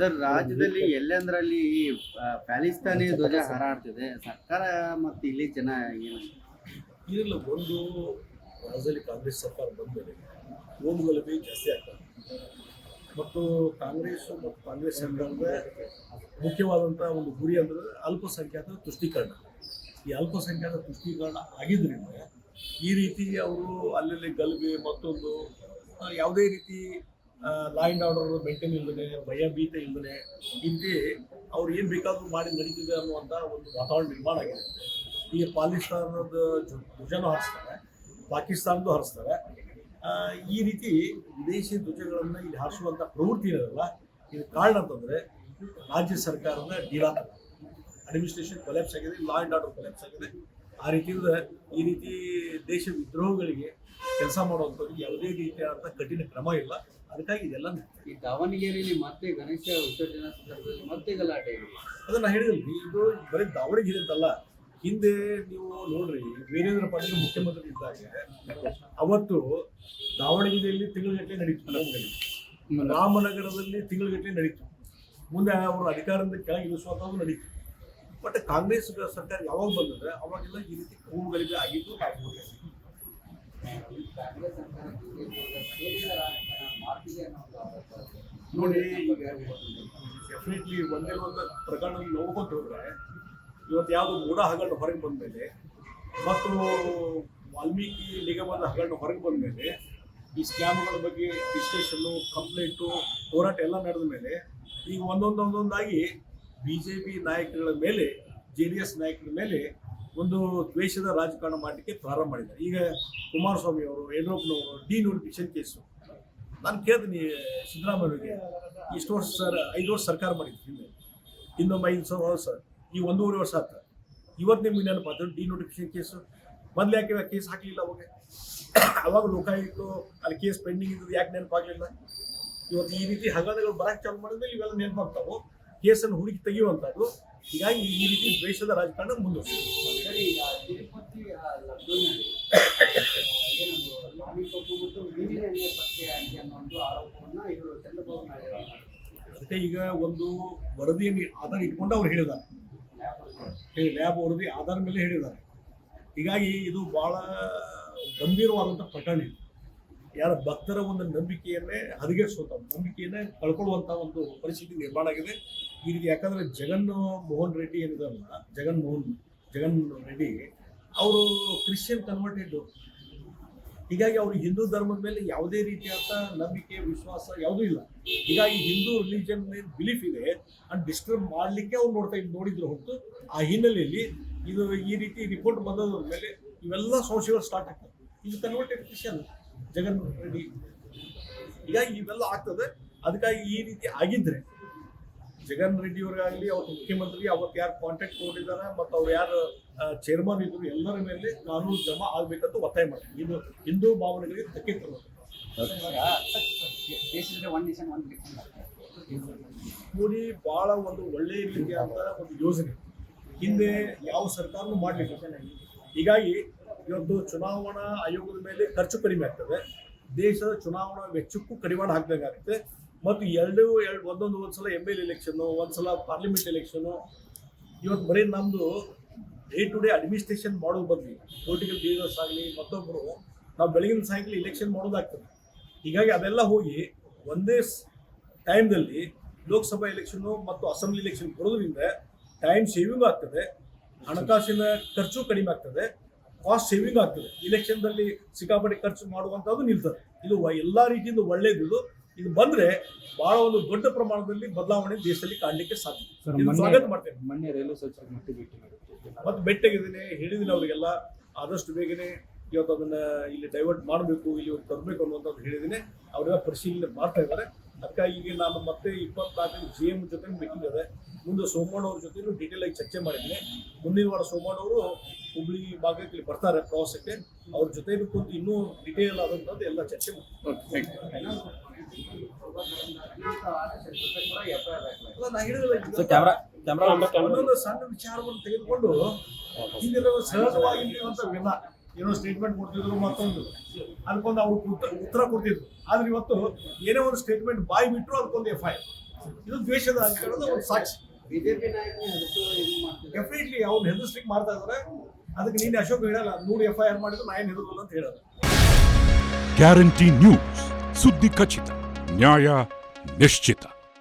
Sir, ರಾಜ್ಯದಲ್ಲಿ ಎಲ್ಲೆಂದರಲ್ಲಿ ಪ್ಯಾಲಿಸ್ತಾನಿ ಧ್ವಜ ಹಾರಾಡ್ತಿದೆ. ಸರ್ಕಾರ ಮತ್ತು ಇಲ್ಲಿ ಜನ ಏನು ಇದರಲ್ಲಿ ಒಂದು ರಾಜ್ಯದಲ್ಲಿ ಕಾಂಗ್ರೆಸ್ ಸರ್ಕಾರ ಬಂದ ಮೇಲೆ ಹೋಮಗಲಭೆ ಜಾಸ್ತಿ ಆಗ್ತದೆ ಮತ್ತು ಕಾಂಗ್ರೆಸ್ ಮತ್ತು ಕಾಂಗ್ರೆಸ್ ಸರ್ಕಾರದ ಮುಖ್ಯವಾದಂಥ ಒಂದು ಗುರಿ ಅಂದರೆ ಅಲ್ಪಸಂಖ್ಯಾತರ ತುಷ್ಟೀಕರಣ. ಈ ಅಲ್ಪಸಂಖ್ಯಾತ ತುಷ್ಟೀಕರಣ ಆಗಿದ್ದರಿಂದ ಈ ರೀತಿ ಅವರು ಅಲ್ಲಲ್ಲಿ ಗಲಭೆ ಮತ್ತೊಂದು ಯಾವುದೇ ರೀತಿ ಲಾ ಆ್ಯಂಡ್ ಆರ್ಡರ್ ಮೇಂಟೈನ್ ಇಲ್ಲದೆ ಭಯಭೀತ ಇಲ್ಲದೆ ಇಲ್ಲಿ ಅವ್ರು ಏನು ಬೇಕಾದರೂ ಮಾಡಿ ನಡೀತಿದೆ ಅನ್ನುವಂಥ ಒಂದು ವಾತಾವರಣ ನಿರ್ಮಾಣ ಆಗಿದೆ. ಈಗ ಪಾಕಿಸ್ತಾನದ ಧ್ವಜನೂ ಹಾರಿಸ್ತಾರೆ, ಪಾಕಿಸ್ತಾನದ್ದು ಹಾರಿಸ್ತಾರೆ. ಈ ರೀತಿ ವಿದೇಶಿ ಧ್ವಜಗಳನ್ನು ಇಲ್ಲಿ ಹಾರಿಸುವಂಥ ಪ್ರವೃತ್ತಿ ಇರೋದಲ್ಲ, ಇದು ಕಾರಣ ಅಂತಂದರೆ ರಾಜ್ಯ ಸರ್ಕಾರದ ಡೀಲಾಟ, ಅಡ್ಮಿನಿಸ್ಟ್ರೇಷನ್ ಕೊಲ್ಯಾಪ್ಸ್ ಆಗಿದೆ, ಲಾ ಆ್ಯಂಡ್ ಆರ್ಡರ್ ಕೊಲ್ಯಾಪ್ಸ್ ಆಗಿದೆ. ಆ ರೀತಿಯಿಂದ ಈ ರೀತಿ ದೇಶ ವಿದ್ರೋಹಗಳಿಗೆ ಕೆಲಸ ಮಾಡುವಂಥವ್ರಿಗೆ ಯಾವುದೇ ರೀತಿಯಾದಂಥ ಕಠಿಣ ಕ್ರಮ ಇಲ್ಲ. ಅದಕ್ಕಾಗಿ ಇದೆಲ್ಲ ಈ ದಾವಣಗೆರೆಯಲ್ಲಿ ಮತ್ತೆ ಗಣೇಶ ವಿಸರ್ಜನಾ ಸಂದರ್ಭದಲ್ಲಿ ಮತ್ತೆ ಗಲಾಟೆ ಇದೆ. ಅದನ್ನು ಹೇಳಿದ್ರಿ, ಇದು ಬರೀ ದಾವಣಗೆರೆ ಅಂತಲ್ಲ, ಹಿಂದೆ ನೀವು ನೋಡ್ರಿ ವೀರೇಂದ್ರ ಪಾಟೀಲ್ ಮುಖ್ಯಮಂತ್ರಿ ಇದ್ದಾಗ ಅವತ್ತು ದಾವಣಗೆರೆಯಲ್ಲಿ ತಿಂಗಳಗಟ್ಟಲೆ ನಡೀತು, ರಾಮನಗರದಲ್ಲಿ ತಿಂಗಳಗಟ್ಟಲೆ ನಡೀತು, ಮುಂದೆ ಅವರು ಅಧಿಕಾರದಿಂದ ಕೆಳಗೆ ಇಳಿಸುವಂಥದ್ದು ನಡೀತು. ಬಟ್ ಕಾಂಗ್ರೆಸ್ ಸರ್ಕಾರ ಯಾವಾಗ ಬಂದರೆ ಅವಾಗೆಲ್ಲ ಈ ರೀತಿ ಕೂಗುಗಳಿಗೆ ಆಗಿದ್ದು ನಾವು ನೋಡಿ. ಈಗ ಡೆಫಿನೆಟ್ಲಿ ಒಂದೇ ಒಂದು ಪ್ರಕರಣ ನೋಡ್ಕೊಂಡು ಹೋದ್ರೆ ಇವತ್ತು ಯಾವುದು ಮೂಢ ಹಗರಣ ಹೊರಗೆ ಬಂದ ಮೇಲೆ ಮತ್ತು ವಾಲ್ಮೀಕಿ ನಿಗಮದ ಹಗರಣ ಹೊರಗೆ ಬಂದ ಮೇಲೆ ಈ ಸ್ಕ್ಯಾಮ್ಗಳ ಬಗ್ಗೆ ಡಿಸ್ಕಷನ್ನು, ಕಂಪ್ಲೇಂಟು, ಹೋರಾಟ ಎಲ್ಲ ನಡೆದ ಮೇಲೆ ಈಗ ಒಂದೊಂದಾಗಿ BJP ನಾಯಕಗಳ ಮೇಲೆ, JDS ನಾಯಕರ ಮೇಲೆ ಒಂದು ದ್ವೇಷದ ರಾಜಕಾರಣ ಮಾಡಲಿಕ್ಕೆ ಪ್ರಾರಂಭ ಮಾಡಿದ್ದಾರೆ. ಈಗ ಕುಮಾರಸ್ವಾಮಿ ಅವರು, ಯಡಿಯೂರಪ್ಪನವರು ಡಿನೋಟಿಫಿಕೇಶನ್ ಕೇಸು. ನಾನು ಕೇಳ್ತೀನಿ ಸಿದ್ದರಾಮಯ್ಯವ್ರಿಗೆ, ಇಷ್ಟು ವರ್ಷ ಸರ್ 5 ವರ್ಷ ಸರ್ಕಾರ ಮಾಡಿದ್ರು, ಇನ್ನೊಮ್ಮೆ 5 ವರ್ಷ, ಈ 1.5 ವರ್ಷ ಆಯ್ತು. ಇವತ್ತು ನಿಮ್ಗೆ ನೆನಪಾದ್ರು ಡಿನೋಟಿಫಿಕೇಶನ್ ಕೇಸು. ಮೊದಲು ಯಾಕೆ ಕೇಸ್ ಹಾಕಲಿಲ್ಲ ಅವಾಗ ಲೋಕಾಯುಕ್ತ ಅಲ್ಲಿ ಕೇಸ್ ಪೆಂಡಿಂಗ್ ಇದ್ದದ್ದು ಯಾಕೆ ನೆನಪಾಗಲಿಲ್ಲ? ಇವತ್ತು ಈ ರೀತಿ ಹಗರಣಗಳು ಬರಕ್ಕೆ ಚಾಲು ಮಾಡಿದ್ರೆ ಇವೆಲ್ಲ ನೆನಪಾಗ್ತಾವೆ, ಕೇಸನ್ನು ಹುಡುಕಿ ತೆಗೆಯುವಂಥದ್ದು. ಹೀಗಾಗಿ ಈ ರೀತಿ ದ್ವೇಷದ ರಾಜಕಾರಣ ಮುಂದುವರಿಸಿದೆ. ಅದಕ್ಕೆ ಈಗ ಒಂದು ವರದಿಯನ್ನು ಆಧಾರ ಇಟ್ಕೊಂಡು ಅವ್ರು ಹೇಳಿದ್ದಾರೆ, ಲ್ಯಾಬ್ ವರದಿ ಆಧಾರ ಮೇಲೆ ಹೇಳಿದ್ದಾರೆ. ಹೀಗಾಗಿ ಇದು ಬಹಳ ಗಂಭೀರವಾದಂಥ ಪ್ರಕರಣ. ಇದು ಯಾರ ಭಕ್ತರ ಒಂದು ನಂಬಿಕೆಯನ್ನೇ ಹದಗೆಡಿಸುವಂಥ, ನಂಬಿಕೆಯನ್ನೇ ಕಳ್ಕೊಳ್ಳುವಂಥ ಒಂದು ಪರಿಸ್ಥಿತಿ ನಿರ್ಮಾಣ ಆಗಿದೆ ಈ ರೀತಿ. ಯಾಕಂದರೆ ಜಗನ್ ರೆಡ್ಡಿ ಏನಿದಾರಲ್ಲ, ಜಗನ್ ರೆಡ್ಡಿ ಅವರು ಕ್ರಿಶ್ಚಿಯನ್ ಕನ್ವರ್ಟೆಡ್. ಹೀಗಾಗಿ ಅವರು ಹಿಂದೂ ಧರ್ಮದ ಮೇಲೆ ಯಾವುದೇ ರೀತಿಯಾದ ನಂಬಿಕೆ, ವಿಶ್ವಾಸ ಯಾವುದೂ ಇಲ್ಲ. ಹೀಗಾಗಿ ಹಿಂದೂ ರಿಲಿಜನ್ ಬಿಲೀಫ್ ಇದೆ ಅಂಡ್ ಡಿಸ್ಟರ್ಬ್ ಮಾಡಲಿಕ್ಕೆ ಅವ್ರು ನೋಡಿದ್ರು ಹೊರತು ಆ ಹಿನ್ನೆಲೆಯಲ್ಲಿ ಇದು ಈ ರೀತಿ ರಿಪೋರ್ಟ್ ಬಂದದ್ರ ಮೇಲೆ ಇವೆಲ್ಲ ಸಂಶಯಗಳು ಸ್ಟಾರ್ಟ್ ಆಗ್ತದೆ. ಇದು ಕನ್ವರ್ಟೆಡ್ ಕ್ರಿಶ್ಚಿಯನ್ ಜಗನ್ ರೆಡ್ಡಿ, ಹೀಗಾಗಿ ಇವೆಲ್ಲ ಆಗ್ತದೆ. ಅದಕ್ಕಾಗಿ ಈ ರೀತಿ ಆಗಿದ್ರೆ ಜಗನ್ ರೆಡ್ಡಿ ಅವ್ರಿಗಾಗಲಿ, ಅವ್ರ ಮುಖ್ಯಮಂತ್ರಿ, ಅವತ್ತು ಯಾರು ಕಾಂಟ್ಯಾಕ್ಟ್ ಕೊಟ್ಟಿದ್ದಾರೆ ಮತ್ತು ಅವ್ರು ಯಾರು ಚೇರ್ಮನ್ ಇದ್ರು ಎಲ್ಲರ ಮೇಲೆ ಕಾನೂನು ಕ್ರಮ ಆಗಬೇಕಂತ ಒತ್ತಾಯ ಮಾಡ್ತೀವಿ. ಇದು ಹಿಂದೂ ಭಾವನೆಗಳಿಗೆ ಧಕ್ಕೆ ತರಬೇಕು. ನೋಡಿ, ಭಾಳ ಒಂದು ಒಳ್ಳೆಯ ರೀತಿಯಾದ ಒಂದು ಯೋಜನೆ ಹಿಂದೆ ಯಾವ ಸರ್ಕಾರನೂ ಮಾಡಲಿಲ್ಲ. ಹೀಗಾಗಿ ಇವತ್ತು ಚುನಾವಣಾ ಆಯೋಗದ ಮೇಲೆ ಖರ್ಚು ಕಡಿಮೆ ಆಗ್ತದೆ, ದೇಶದ ಚುನಾವಣಾ ವೆಚ್ಚಕ್ಕೂ ಕಡಿವಾಣ ಹಾಕ್ಬೇಕಾಗುತ್ತೆ. ಮತ್ತು ಒಂದೊಂದು ಸಲ MLA ಎಲೆಕ್ಷನ್ನು, ಒಂದ್ಸಲ ಪಾರ್ಲಿಮೆಂಟ್ ಎಲೆಕ್ಷನ್ನು. ಇವತ್ತು ಬರೀ ನಮ್ಮದು ಡೇ ಟು ಡೇ ಅಡ್ಮಿನಿಸ್ಟ್ರೇಷನ್ ಮಾಡೋದು ಬದಲು ಪೊಲಿಟಿಕಲ್ ಲೀಡರ್ಸ್ ಆಗಲಿ ಮತ್ತೊಬ್ಬರು ನಾವು ಬೆಳಗಿನ ಸಾಯಂಕಾಲ ಇಲೆಕ್ಷನ್ ಮಾಡೋದಾಗ್ತದೆ. ಹೀಗಾಗಿ ಅದೆಲ್ಲ ಹೋಗಿ ಒಂದೇ ಟೈಮ್ದಲ್ಲಿ ಲೋಕಸಭಾ ಎಲೆಕ್ಷನ್ನು ಮತ್ತು ಅಸೆಂಬ್ಲಿ ಎಲೆಕ್ಷನ್ ಕೊಡೋದ್ರಿಂದ ಟೈಮ್ ಸೇವಿಂಗ್ ಆಗ್ತದೆ, ಹಣಕಾಸಿನ ಖರ್ಚು ಕಡಿಮೆ ಆಗ್ತದೆ, ಕಾಸ್ಟ್ ಸೇವಿಂಗ್ ಆಗ್ತದೆ. ಇಲೆಕ್ಷನ್ದಲ್ಲಿ ಸಿಕ್ಕಾಪಟ್ಟೆ ಖರ್ಚು ಮಾಡುವಂಥದ್ದು ನಿಲ್ತದೆ. ಇದು ಎಲ್ಲ ರೀತಿಯಿಂದ ಒಳ್ಳೆಯದು. ಇದು ಬಂದರೆ ಬಹಳ ಒಂದು ದೊಡ್ಡ ಪ್ರಮಾಣದಲ್ಲಿ ಬದಲಾವಣೆ ದೇಶದಲ್ಲಿ ಕಾಣಲಿಕ್ಕೆ ಸಾಧ್ಯ. ಸ್ವಾಗತ ಮಾಡ್ತೇನೆ. ಮೊನ್ನೆ ರೈಲ್ವೆ ಸಚಿವರು ಮತ್ತು ಭೇಟಿಯಾಗಿದ್ದೀನಿ, ಹೇಳಿದ್ದೀನಿ ಅವರಿಗೆಲ್ಲ ಆದಷ್ಟು ಬೇಗನೆ ಇವತ್ತು ಅದನ್ನು ಇಲ್ಲಿ ಡೈವರ್ಟ್ ಮಾಡಬೇಕು, ಇಲ್ಲಿ ತರಬೇಕು ಅನ್ನುವಂಥದ್ದು ಹೇಳಿದ್ದೀನಿ. ಅವರೆಲ್ಲ ಪರಿಶೀಲನೆ ಮಾಡ್ತಾ ಇದ್ದಾರೆ. ಅದಕ್ಕಾಗಿ ಈಗ ನಾನು ಮತ್ತೆ 24 GM ಜೊತೆ ಮೀಟಿಂಗ್ ಇದೆ. ಮುಂದೆ ಸೋಮಣ್ಣ ಅವ್ರ ಜೊತೆಲೂ ಡೀಟೇಲ್ ಆಗಿ ಚರ್ಚೆ ಮಾಡಿದ್ದೀನಿ. ಮುಂದಿನ ವಾರ ಸೋಮಣ್ಣ ಅವರು ಹುಬ್ಳಿ ಭಾಗಕ್ಕೆ ಇಲ್ಲಿ ಬರ್ತಾರೆ ಪ್ರವಾಸಕ್ಕೆ. ಅವ್ರ ಜೊತೆಗೂ ಕೂತು ಇನ್ನೂ ಡೀಟೇಲ್ ಆದಂಥದ್ದು ಎಲ್ಲ ಚರ್ಚೆ ಮಾಡ್ತೀನಿ. ಒಂದೊಂದು ಸಣ್ಣ ವಿಚಾರವನ್ನು ತೆಗೆದುಕೊಂಡು ಹಿಂದಿನ ಸಹಜವಾಗಿ ಏನೋ ಸ್ಟೇಟ್ಮೆಂಟ್ ಕೊಡ್ತಿದ್ರು, ಮತ್ತೊಂದು ಅದಕ್ಕೊಂದು ಅವ್ರು ಉತ್ತರ ಕೊಡ್ತಿದ್ರು. ಆದ್ರೆ ಇವತ್ತು ಏನೇ ಒಂದು ಸ್ಟೇಟ್ಮೆಂಟ್ ಬಾಯಿ ಬಿಟ್ಟರು ಅದಕ್ಕೊಂದು FIR. ಇದು ದ್ವೇಷದ ಅಂಕಣದ ಒಂದು ಸಾಕ್ಷಿ. ಬಿಜೆಪಿ ನಾಯಕರು ಅದಕ್ಕೂ ಇದು ಮಾಡ್ತಿದ್ದಾರೆ. ಡೆಫಿನೆಟ್ಲಿ ಅವ್ನು ಹೆದರ್ಸ್ಲಿಕ್ಕೆ ಮಾಡ್ತಾ ಇದ್ದಾರೆ. ಅದಕ್ಕೆ ನೀನು ಅಶೋಕ್ ಹೇಳಲ್ಲ 100 FIR ಮಾಡಿದ್ರು ನಾ ಏನು ಹೆದರ್ಲ್ಲ ಅಂತ ಹೇಳೋದು. ಗ್ಯಾರಂಟಿ ನ್ಯೂಸ್, ಸುದ್ದಿ ಖಚಿತ, ನ್ಯಾಯ ನಿಶ್ಚಿತ.